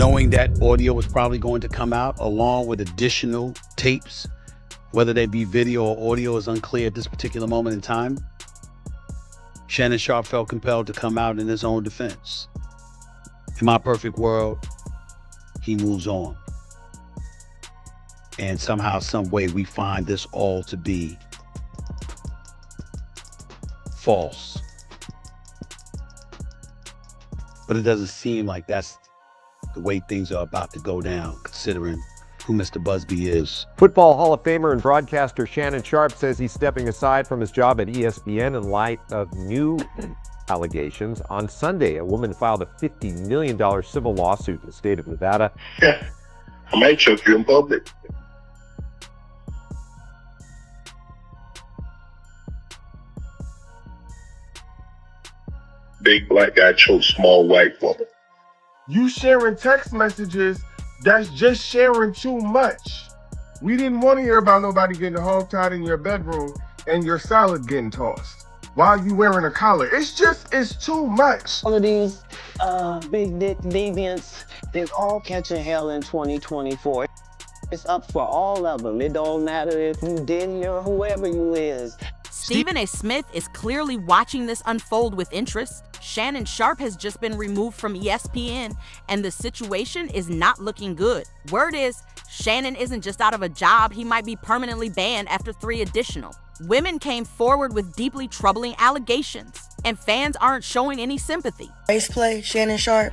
knowing that audio was probably going to come out along with additional tapes, whether they be video or audio is unclear at this particular moment in time. Shannon Sharpe felt compelled to come out in his own defense. In my perfect world, he moves on. And somehow, some way, we find this all to be false. But it doesn't seem like that's the way things are about to go down, considering who Mr. Busby is. Football Hall of Famer and broadcaster Shannon Sharpe says he's stepping aside from his job at ESPN in light of new allegations. On Sunday, a woman filed a $50 million civil lawsuit in the state of Nevada. Yeah, I might choke you in public. Big black guy chokes small white woman. You sharing text messages, that's just sharing too much. We didn't want to hear about nobody getting hogtied in your bedroom and your salad getting tossed while you wearing a collar. It's too much. All of these big dick deviants, they're all catching hell in 2024. It's up for all of them. It don't matter if you Diddy or whoever you is. Stephen A. Smith is clearly watching this unfold with interest. Shannon Sharpe has just been removed from ESPN, and the situation is not looking good. Word is, Shannon isn't just out of a job, he might be permanently banned after 3 additional. Women came forward with deeply troubling allegations, and fans aren't showing any sympathy. Race play, Shannon Sharpe.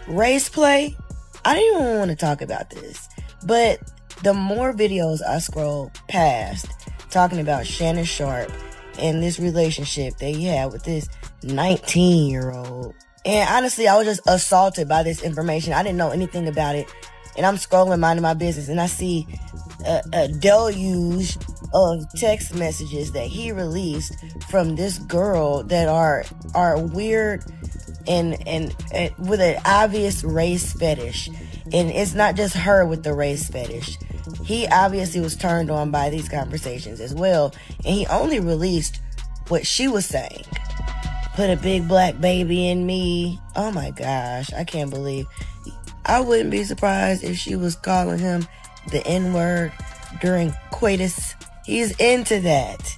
Race play? I don't even want to talk about this, but the more videos I scroll past talking about Shannon Sharpe and this relationship that he had with this 19-year-old. And honestly, I was just assaulted by this information. I didn't know anything about it. And I'm scrolling, minding my business, and I see a deluge of text messages that he released from this girl that are weird and with an obvious race fetish. And it's not just her with the race fetish. He obviously was turned on by these conversations as well. And he only released what she was saying. Put a big black baby in me. Oh my gosh, I can't believe. I wouldn't be surprised if she was calling him the N-word during coitus. He's into that.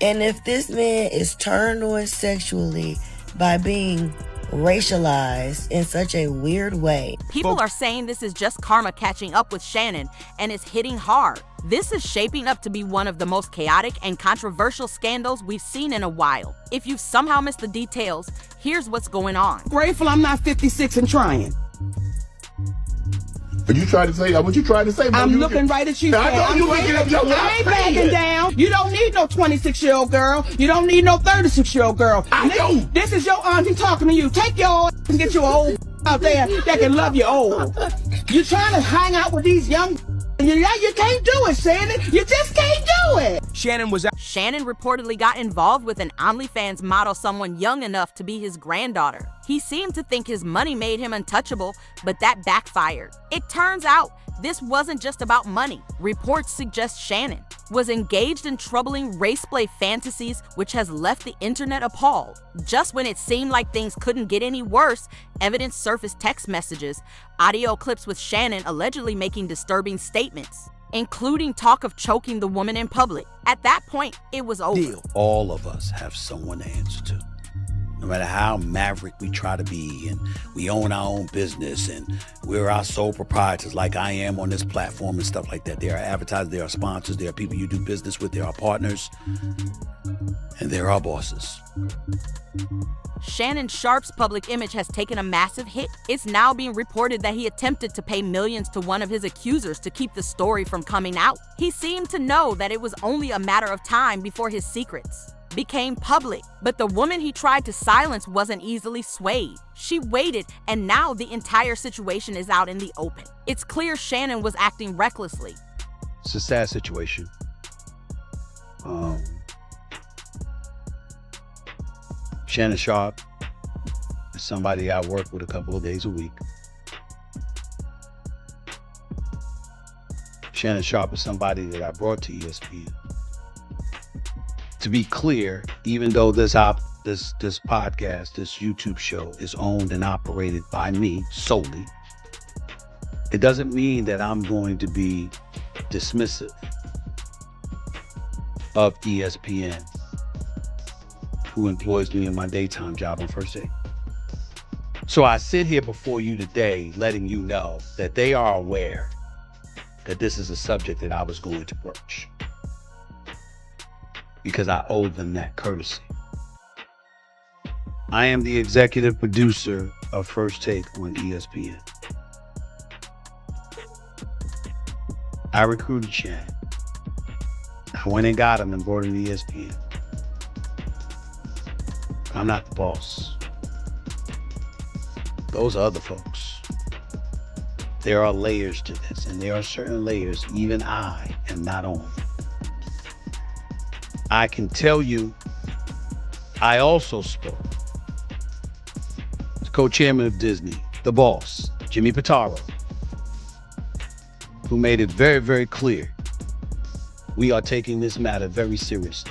And if this man is turned on sexually by being racialized in such a weird way. People are saying this is just karma catching up with Shannon, and it's hitting hard. This is shaping up to be one of the most chaotic and controversial scandals we've seen in a while. If you've somehow missed the details, here's what's going on. Grateful I'm not 56 and trying. But you tried to say what you tried to say. I'm looking right at you. I know you looking at your I ain't backing down. You don't need no 26-year-old girl. You don't need no 36-year-old girl. This is your auntie talking to you. Take your old and get your old out there that can love you old. You're trying to hang out with these young. You can't do it, Shannon. You just can't do it. Shannon reportedly got involved with an OnlyFans model, someone young enough to be his granddaughter. He seemed to think his money made him untouchable, but that backfired. It turns out this wasn't just about money. Reports suggest Shannon was engaged in troubling race play fantasies, which has left the internet appalled. Just when it seemed like things couldn't get any worse, evidence surfaced: text messages, audio clips with Shannon allegedly making disturbing statements, including talk of choking the woman in public. At that point, it was over. All of us have someone to answer to. No matter how maverick we try to be, and we own our own business, and we're our sole proprietors like I am on this platform and stuff like that. There are advertisers, there are sponsors, there are people you do business with, there are partners, and there are bosses. Shannon Sharpe's public image has taken a massive hit. It's now being reported that he attempted to pay millions to one of his accusers to keep the story from coming out. He seemed to know that it was only a matter of time before his secrets became public, but the woman he tried to silence wasn't easily swayed. She waited, and now the entire situation is out in the open. It's clear Shannon was acting recklessly. It's a sad situation. Shannon Sharpe is somebody I work with a couple of days a week. Shannon Sharpe is somebody that I brought to ESPN. To be clear, even though this podcast, this YouTube show is owned and operated by me solely, It doesn't mean that I'm going to be dismissive of ESPN, who employs me in my daytime job on First Take. So I sit here before you today letting you know that they are aware that this is a subject that I was going to broach, because I owe them that courtesy. I am the executive producer of First Take on ESPN. I recruited Shannon. I went and got him and brought him to ESPN. I'm not the boss. Those are other folks. There are layers to this, and there are certain layers even I am not on. I can tell you, I also spoke to co-chairman of Disney, the boss, Jimmy Pitaro, who made it very, very clear we are taking this matter very seriously.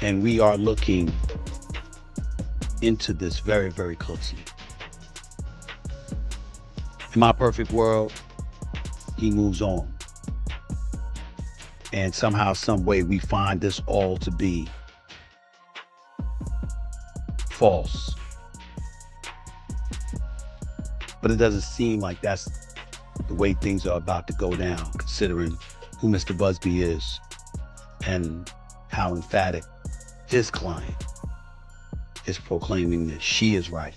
And we are looking into this very, very closely. In my perfect world, he moves on. And somehow, some way, we find this all to be false. But it doesn't seem like that's the way things are about to go down, considering who Mr. Busby is and how emphatic his client is proclaiming that she is right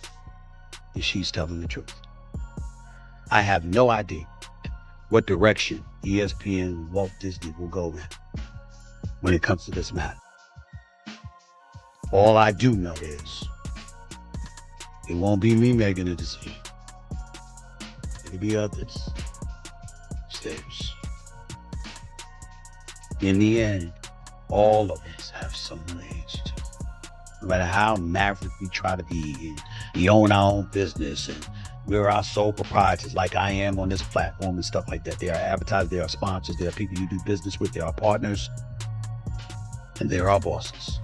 and she's telling the truth. I have no idea what direction ESPN and Walt Disney will go in when it comes to this matter. All I do know is it won't be me making a decision. It'll be others. Steps. In the end, all of us have someone to answer to. No matter how maverick we try to be, and we own our own business, and we're our sole proprietors like I am on this platform and stuff like that. There are advertisers, there are sponsors, there are people you do business with, there are partners, and there are bosses.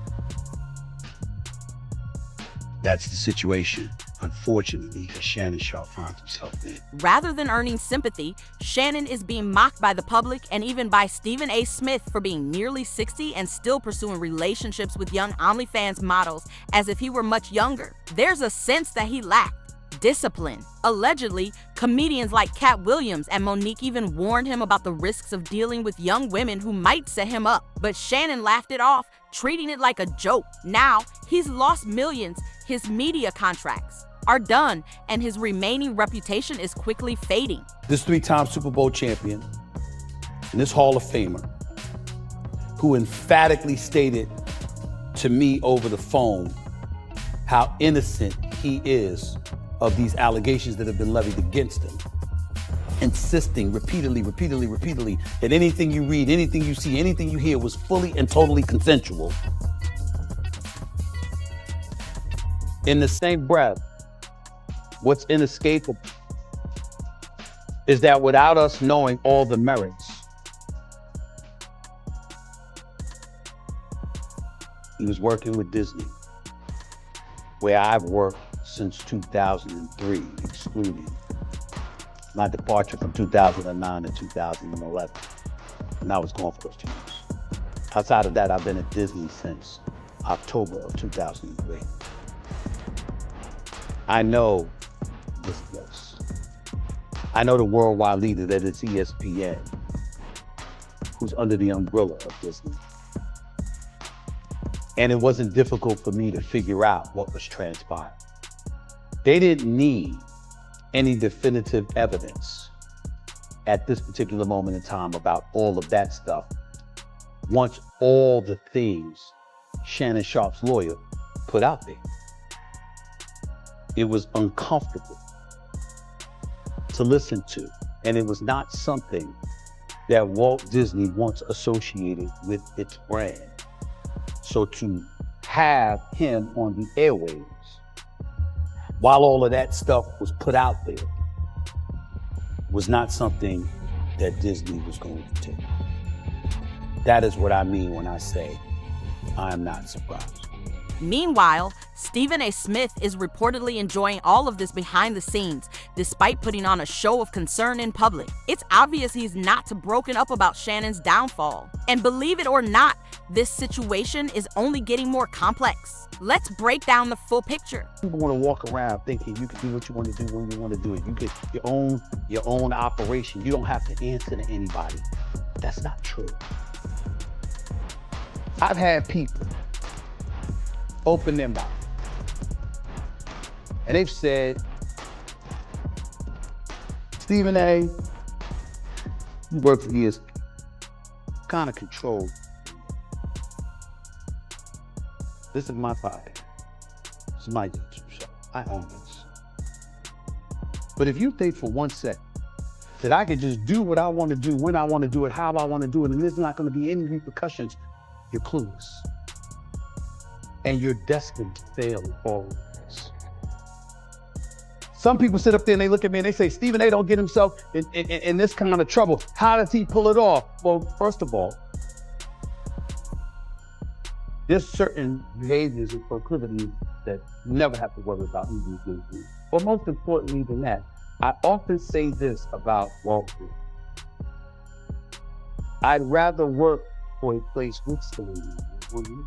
That's the situation, unfortunately, that Shannon Sharpe finds himself in. Rather than earning sympathy, Shannon is being mocked by the public and even by Stephen A. Smith for being nearly 60 and still pursuing relationships with young OnlyFans models as if he were much younger. There's a sense that he lacked discipline. Allegedly, comedians like Cat Williams and Monique even warned him about the risks of dealing with young women who might set him up. But Shannon laughed it off, treating it like a joke. Now, he's lost millions. His media contracts are done, and his remaining reputation is quickly fading. This three-time Super Bowl champion and this Hall of Famer, who emphatically stated to me over the phone how innocent he is of these allegations that have been levied against him, insisting repeatedly that anything you read, anything you see, anything you hear was fully and totally consensual. In the same breath, what's inescapable is that without us knowing all the merits, he was working with Disney, where I've worked since 2003, excluding my departure from 2009 to 2011, and I was gone for those 2 years. Outside of that, I've been at Disney since October of 2003. I know this place. I know the worldwide leader that is ESPN, who's under the umbrella of Disney. And it wasn't difficult for me to figure out what was transpiring. They didn't need any definitive evidence at this particular moment in time about all of that stuff. Once all the things Shannon Sharpe's lawyer put out there, it was uncomfortable to listen to. And it was not something that Walt Disney wants associated with its brand. So to have him on the airwaves while all of that stuff was put out there was not something that Disney was going to take. That is what I mean when I say I am not surprised. Meanwhile, Stephen A. Smith is reportedly enjoying all of this behind the scenes, despite putting on a show of concern in public. It's obvious he's not broken up about Shannon's downfall. And believe it or not, this situation is only getting more complex. Let's break down the full picture. People want to walk around thinking you can do what you want to do when you want to do it. You get your own operation. You don't have to answer to anybody. That's not true. I've had people open their mouth and they've said, Stephen A., you work for years, kind of control. This is my pocket. This is my YouTube show. I own this. But if you think for 1 second that I could just do what I want to do, when I want to do it, how I want to do it, and there's not going to be any repercussions, you're clueless. And you're destined to fail in all of this. Some people sit up there and they look at me and they say, Stephen A. don't get himself in this kind of trouble. How does he pull it off? Well, first of all, there's certain behaviors and proclivities that you never have to worry about who you do. But most importantly than that, I often say this about Wall Street. I'd rather work for a place with celebrities.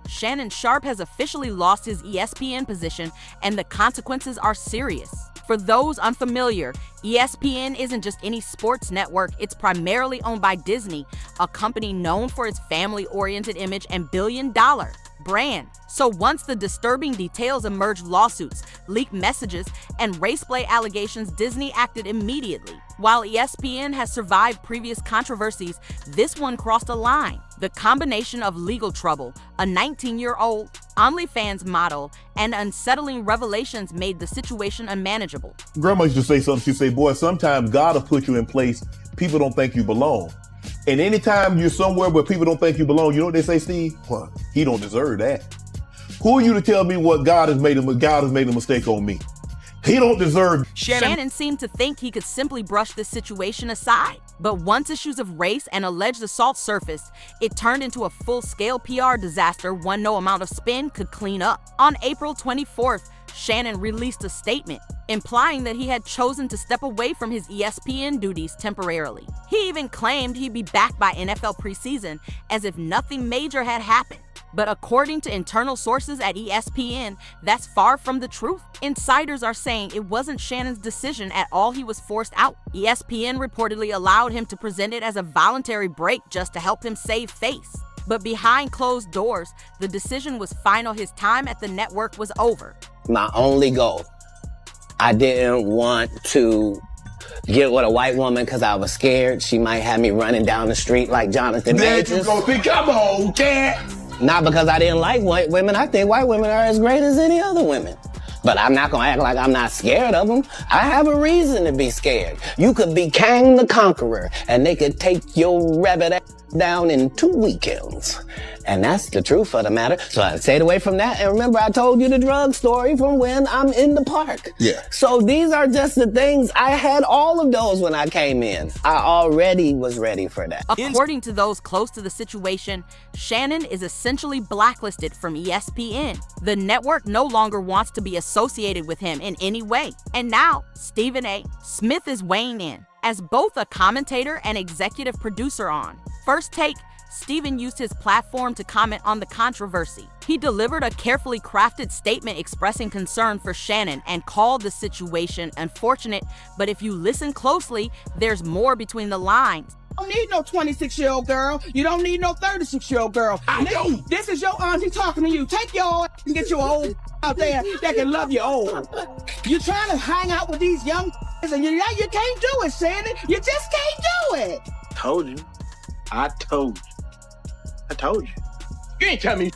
Shannon Sharpe has officially lost his ESPN position, and the consequences are serious. For those unfamiliar, ESPN isn't just any sports network, it's primarily owned by Disney, a company known for its family-oriented image and billion-dollar brand. So once the disturbing details emerged, lawsuits, leaked messages, and race play allegations, Disney acted immediately. While ESPN has survived previous controversies, this one crossed a line. The combination of legal trouble, a 19-year-old OnlyFans model, and unsettling revelations made the situation unmanageable. Grandma used to say something. She'd say, boy, sometimes God will put you in place people don't think you belong. And anytime you're somewhere where people don't think you belong, you know what they say, Steve? Well, he don't deserve that. Who are you to tell me what God has made a mistake on me? He don't deserve. Shannon seemed to think he could simply brush this situation aside. But once issues of race and alleged assault surfaced, it turned into a full-scale PR disaster one no amount of spin could clean up. On April 24th, Shannon released a statement implying that he had chosen to step away from his ESPN duties temporarily. He even claimed he'd be back by NFL preseason, as if nothing major had happened. But according to internal sources at ESPN, that's far from the truth. Insiders are saying it wasn't Shannon's decision at all. He was forced out. ESPN reportedly allowed him to present it as a voluntary break just to help him save face. But behind closed doors, the decision was final. His time at the network was over. My only goal, I didn't want to get with a white woman because I was scared she might have me running down the street like Jonathan Majors. There you go. Come on, cat. Not because I didn't like white women. I think white women are as great as any other women. But I'm not going to act like I'm not scared of them. I have a reason to be scared. You could be Kang the Conqueror, and they could take your rabbit ass down in 2 weekends. And that's the truth of the matter. So I stayed away from that. And remember, I told you the drug story from when I'm in the park. Yeah. So these are just the things. I had all of those when I came in. I already was ready for that. According to those close to the situation, Shannon is essentially blacklisted from ESPN. The network no longer wants to be associated with him in any way. And now, Stephen A. Smith is weighing in as both a commentator and executive producer on First Take. Stephen used his platform to comment on the controversy. He delivered a carefully crafted statement expressing concern for Shannon and called the situation unfortunate, but if you listen closely, there's more between the lines. You don't need no 26-year-old girl. You don't need no 36-year-old girl. This is your auntie talking to you. Take your ass and get your old out there that can love you old. You're trying to hang out with these young and you can't do it, Shannon. You just can't do it. Told you. I told you. You ain't tell me.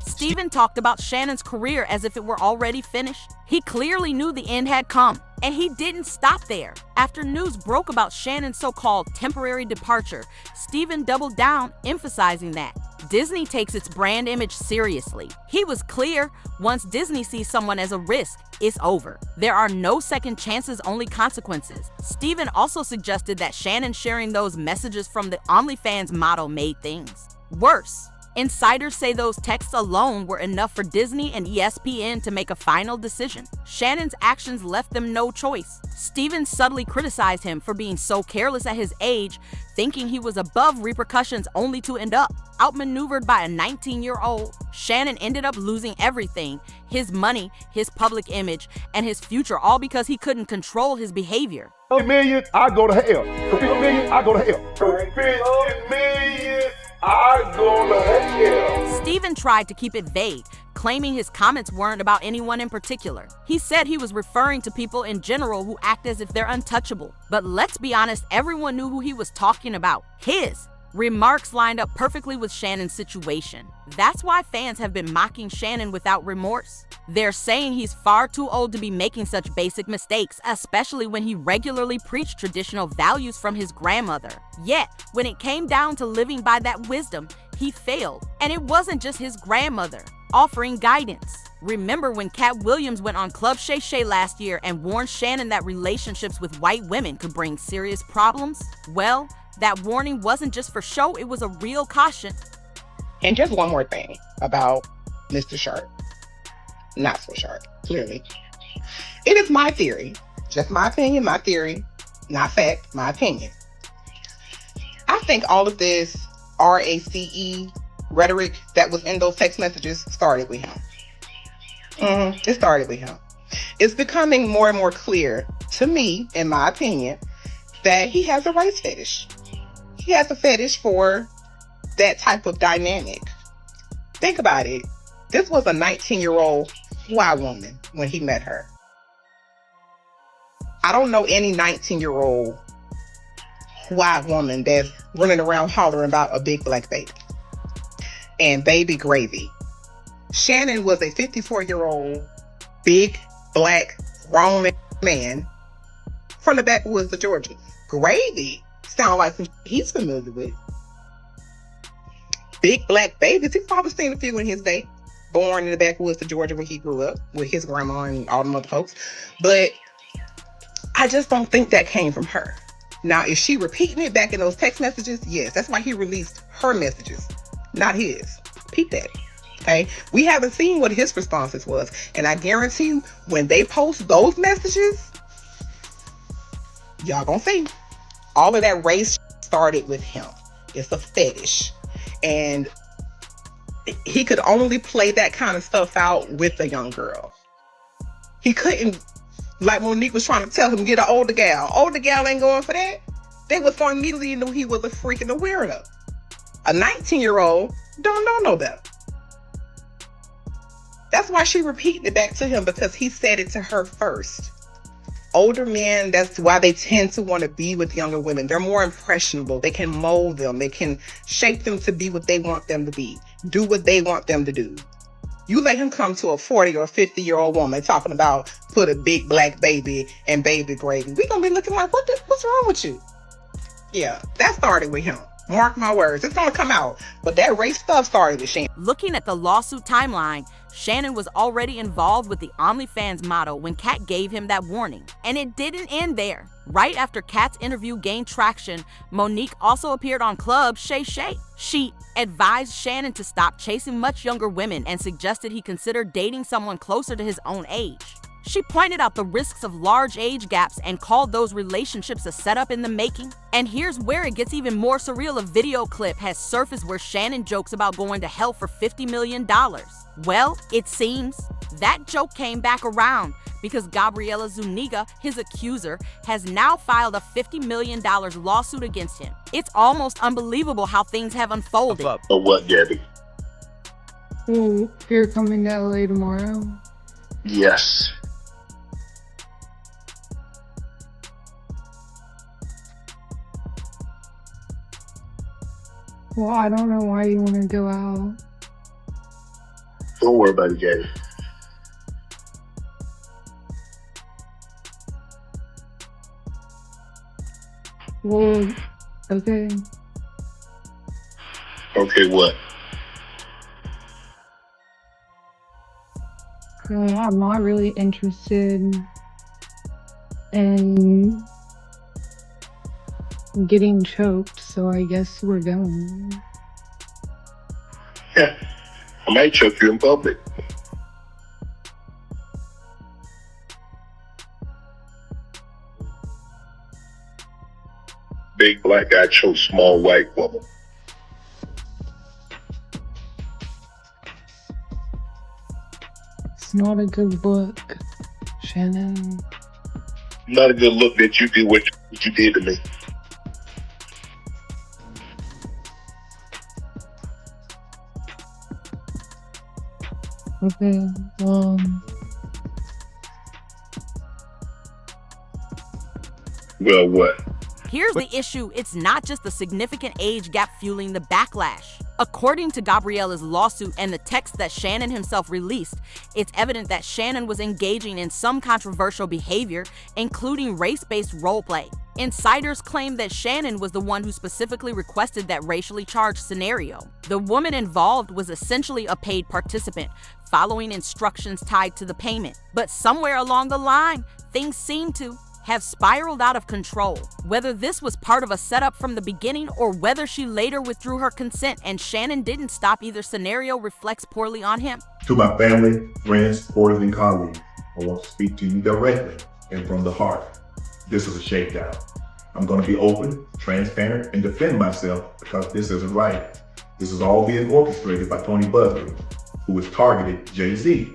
Stephen talked about Shannon's career as if it were already finished. He clearly knew the end had come, and he didn't stop there. After news broke about Shannon's so-called temporary departure, Stephen doubled down, emphasizing that Disney takes its brand image seriously. He was clear, once Disney sees someone as a risk, it's over. There are no second chances, only consequences. Stephen also suggested that Shannon sharing those messages from the OnlyFans model made things worse. Insiders say those texts alone were enough for Disney and ESPN to make a final decision. Shannon's actions left them no choice. Steven subtly criticized him for being so careless at his age, thinking he was above repercussions only to end up outmaneuvered by a 19-year-old. Shannon ended up losing everything: his money, his public image, and his future, all because he couldn't control his behavior. $50 million, I go to hell. For $50 million, I go to hell. For $50 million, I go to hell. Steven tried to keep it vague, claiming his comments weren't about anyone in particular. He said he was referring to people in general who act as if they're untouchable. But let's be honest, everyone knew who he was talking about: his remarks lined up perfectly with Shannon's situation. That's why fans have been mocking Shannon without remorse. They're saying he's far too old to be making such basic mistakes, especially when he regularly preached traditional values from his grandmother. Yet, when it came down to living by that wisdom, he failed. And it wasn't just his grandmother offering guidance. Remember when Cat Williams went on Club Shay Shay last year and warned Shannon that relationships with white women could bring serious problems? Well, that warning wasn't just for show, it was a real caution. And just one more thing about Mr. Sharpe. Not so sharp, clearly. It is my theory, just my opinion, my theory, not fact, my opinion. I think all of this RACE rhetoric that was in those text messages started with him. It started with him. It's becoming more and more clear to me, in my opinion, that he has a race fetish. He has a fetish for that type of dynamic. Think about it. This was a 19-year-old white woman when he met her. I don't know any 19-year-old white woman that's running around hollering about a big black baby and baby gravy. Shannon was a 54-year-old big black grown man from the backwoods of Georgia. Gravy sound like something he's familiar with. Big black babies, he's probably seen a few in his day. Born in the backwoods of Georgia where he grew up with his grandma and all the other folks. But I just don't think that came from her. Now, is she repeating it back in those text messages? Yes, that's why he released her messages, not his. Peep that. Okay? We haven't seen what his responses was. And I guarantee you, when they post those messages, y'all gonna see. All of that race started with him. It's a fetish. And he could only play that kind of stuff out with a young girl. He couldn't, like Monique was trying to tell him, get an older gal. Older gal ain't going for that. They was so immediately knew he was a freak and a weirdo. A 19-year-old don't know no better. That's why she repeated it back to him, because he said it to her first. Older men, that's why they tend to want to be with younger women. They're more impressionable. They can mold them. They can shape them to be what they want them to be. Do what they want them to do. You let him come to a 40 or 50-year-old woman talking about put a big black baby and baby gravy. We gonna be looking like, what's wrong with you? Yeah, that started with him. Mark my words, it's gonna come out. But that race stuff started with Shannon. Looking at the lawsuit timeline, Shannon was already involved with the OnlyFans model when Kat gave him that warning. And it didn't end there. Right after Kat's interview gained traction, Monique also appeared on Club Shay Shay. She advised Shannon to stop chasing much younger women and suggested he consider dating someone closer to his own age. She pointed out the risks of large age gaps and called those relationships a setup in the making. And here's where it gets even more surreal. A video clip has surfaced where Shannon jokes about going to hell for $50 million. Well, it seems that joke came back around because Gabriela Zuniga, his accuser, has now filed a $50 million lawsuit against him. It's almost unbelievable how things have unfolded. Or what, Gabby? You're coming to LA tomorrow? Yes. Well, I don't know why you want to go out. Don't worry about it, Gabby. Well, okay. Okay, what? I'm not really interested in getting choked, so I guess we're going. I might choke you in public. Big black guy chokes small white woman. It's not a good look, Shannon. Not a good look that you did what you did to me. Okay, Well, what? Here's the issue, it's not just the significant age gap fueling the backlash. According to Gabriella's lawsuit and the text that Shannon himself released, it's evident that Shannon was engaging in some controversial behavior, including race-based role play. Insiders claim that Shannon was the one who specifically requested that racially charged scenario. The woman involved was essentially a paid participant, following instructions tied to the payment. But somewhere along the line, things seem to have spiraled out of control. Whether this was part of a setup from the beginning or whether she later withdrew her consent and Shannon didn't stop either scenario reflects poorly on him. To my family, friends, supporters, and colleagues, I want to speak to you directly and from the heart. This is a shakedown. I'm going to be open, transparent, and defend myself because this isn't right. This is all being orchestrated by Tony Busby, who has targeted Jay-Z.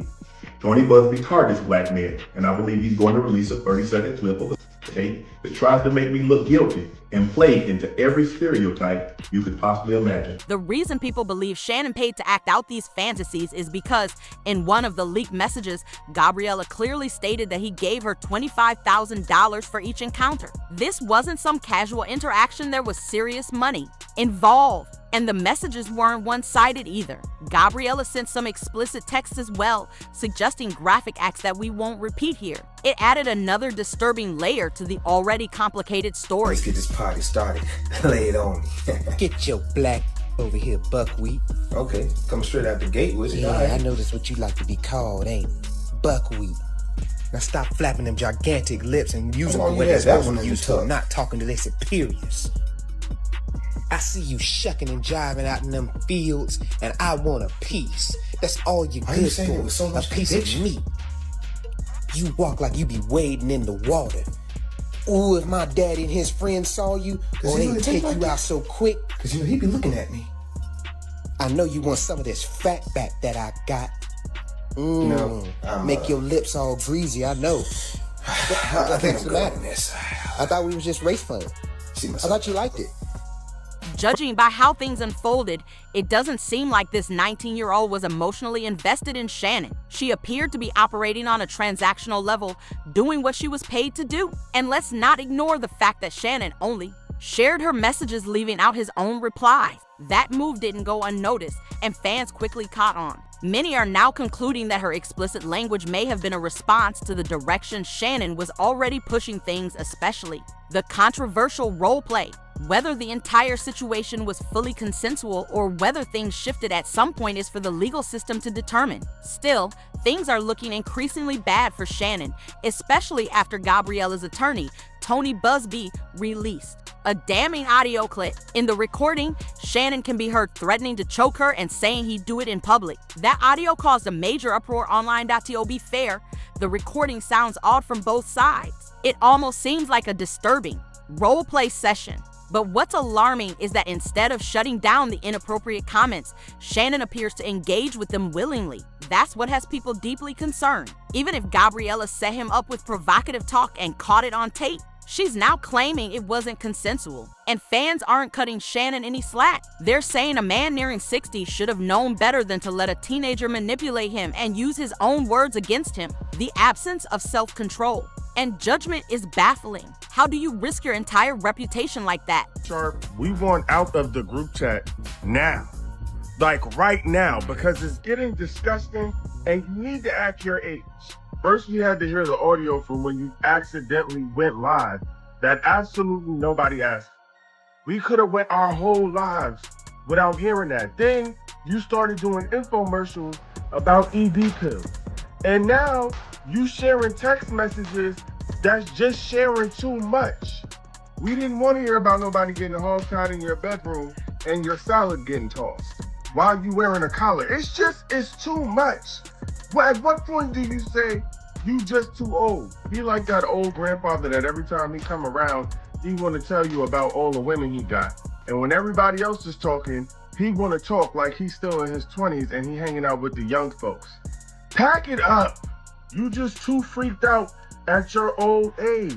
Tony Busby targets black men, and I believe he's going to release a 30-second clip of a tape that tries to make me look guilty and play into every stereotype you could possibly imagine. The reason people believe Shannon paid to act out these fantasies is because in one of the leaked messages, Gabriella clearly stated that he gave her $25,000 for each encounter. This wasn't some casual interaction, there was serious money involved. And the messages weren't one-sided either. Gabriella sent some explicit texts as well, suggesting graphic acts that we won't repeat here. It added another disturbing layer to the already complicated story. Let's get this party started. Lay it on me. Get your black over here, buckwheat. Okay, come straight out the gate with it. Yeah, right. I know that's what you like to be called, ain't it? Buckwheat. Now stop flapping them gigantic lips and using them when they're supposed to use to, not talking to their superiors. I see you shucking and jiving out in them fields, and I want a piece. That's all you're good for, a piece of meat. You walk like you be wading in the water. Ooh, if my daddy and his friends saw you, or they take you out so quick. Cause he be looking at me. I know you want some of this fat back that I got. No, make your lips all greasy, I know. I think I'm good on this. I thought we was just race playing. I thought you liked it. Judging by how things unfolded, it doesn't seem like this 19-year-old was emotionally invested in Shannon. She appeared to be operating on a transactional level, doing what she was paid to do. And let's not ignore the fact that Shannon only shared her messages, leaving out his own replies. That move didn't go unnoticed, and fans quickly caught on. Many are now concluding that her explicit language may have been a response to the direction Shannon was already pushing things, especially the controversial role play. Whether the entire situation was fully consensual or whether things shifted at some point is for the legal system to determine. Still, things are looking increasingly bad for Shannon, especially after Gabriella's attorney, Tony Busby, released a damning audio clip. In the recording, Shannon can be heard threatening to choke her and saying he'd do it in public. That audio caused a major uproar online. To be fair, the recording sounds odd from both sides. It almost seems like a disturbing role play session. But what's alarming is that instead of shutting down the inappropriate comments, Shannon appears to engage with them willingly. That's what has people deeply concerned. Even if Gabriella set him up with provocative talk and caught it on tape, she's now claiming it wasn't consensual. And fans aren't cutting Shannon any slack. They're saying a man nearing 60 should have known better than to let a teenager manipulate him and use his own words against him. The absence of self-control and judgment is baffling. How do you risk your entire reputation like that? Sharpe, we want out of the group chat now. Like right now, because it's getting disgusting and you need to act your age. First, we had to hear the audio from when you accidentally went live that absolutely nobody asked. We could have went our whole lives without hearing that. Then you started doing infomercials about ED pills. And now you sharing text messages that's just sharing too much. We didn't want to hear about nobody getting hogtied in your bedroom and your salad getting tossed. Why are you wearing a collar? It's too much. At what point do you say you just too old? He like that old grandfather that every time he come around, he want to tell you about all the women he got. And when everybody else is talking, he want to talk like he's still in his 20s and he hanging out with the young folks. Pack it up. You just too freaked out at your old age.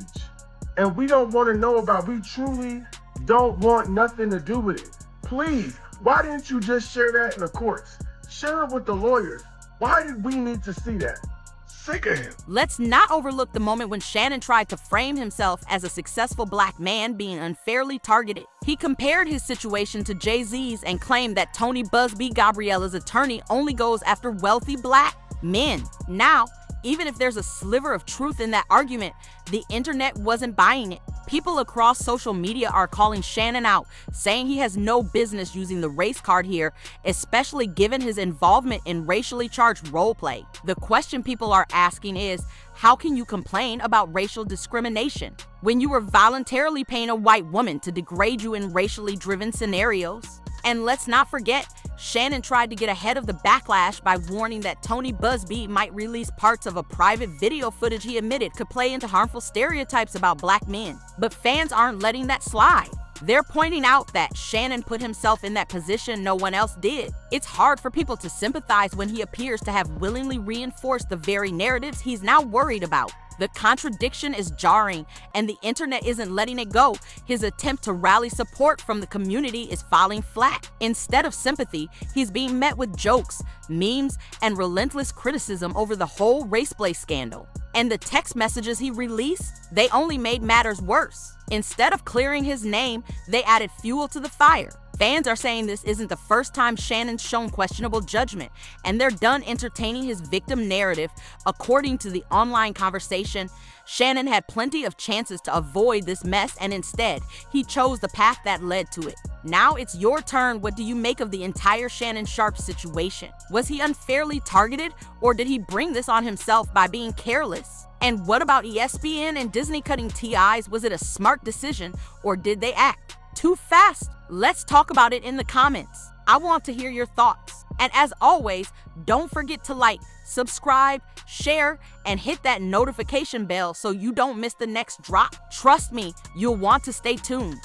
And we don't want to know about, we truly don't want nothing to do with it. Please, why didn't you just share that in the courts? Share it with the lawyers. Why did we need to see that? Sick of him. Let's not overlook the moment when Shannon tried to frame himself as a successful black man being unfairly targeted. He compared his situation to Jay-Z's and claimed that Tony Busby, Gabriella's attorney, only goes after wealthy black men. Now, even if there's a sliver of truth in that argument, the internet wasn't buying it. People across social media are calling Shannon out, saying he has no business using the race card here, especially given his involvement in racially charged role play. The question people are asking is, how can you complain about racial discrimination when you were voluntarily paying a white woman to degrade you in racially driven scenarios? And let's not forget, Shannon tried to get ahead of the backlash by warning that Tony Busby might release parts of a private video footage he admitted could play into harmful stereotypes about black men. But fans aren't letting that slide. They're pointing out that Shannon put himself in that position no one else did. It's hard for people to sympathize when he appears to have willingly reinforced the very narratives he's now worried about. The contradiction is jarring, and the internet isn't letting it go. His attempt to rally support from the community is falling flat. Instead of sympathy, he's being met with jokes, memes, and relentless criticism over the whole raceplay scandal. And the text messages he released, they only made matters worse. Instead of clearing his name, they added fuel to the fire. Fans are saying this isn't the first time Shannon's shown questionable judgment, and they're done entertaining his victim narrative. According to the online conversation, Shannon had plenty of chances to avoid this mess, and instead, he chose the path that led to it. Now it's your turn. What do you make of the entire Shannon Sharpe situation? Was he unfairly targeted, or did he bring this on himself by being careless? And what about ESPN and Disney cutting TIs? Was it a smart decision, or did they act too fast? Let's talk about it in the comments. I want to hear your thoughts. And as always, don't forget to like, subscribe, share, and hit that notification bell so you don't miss the next drop. Trust me, you'll want to stay tuned.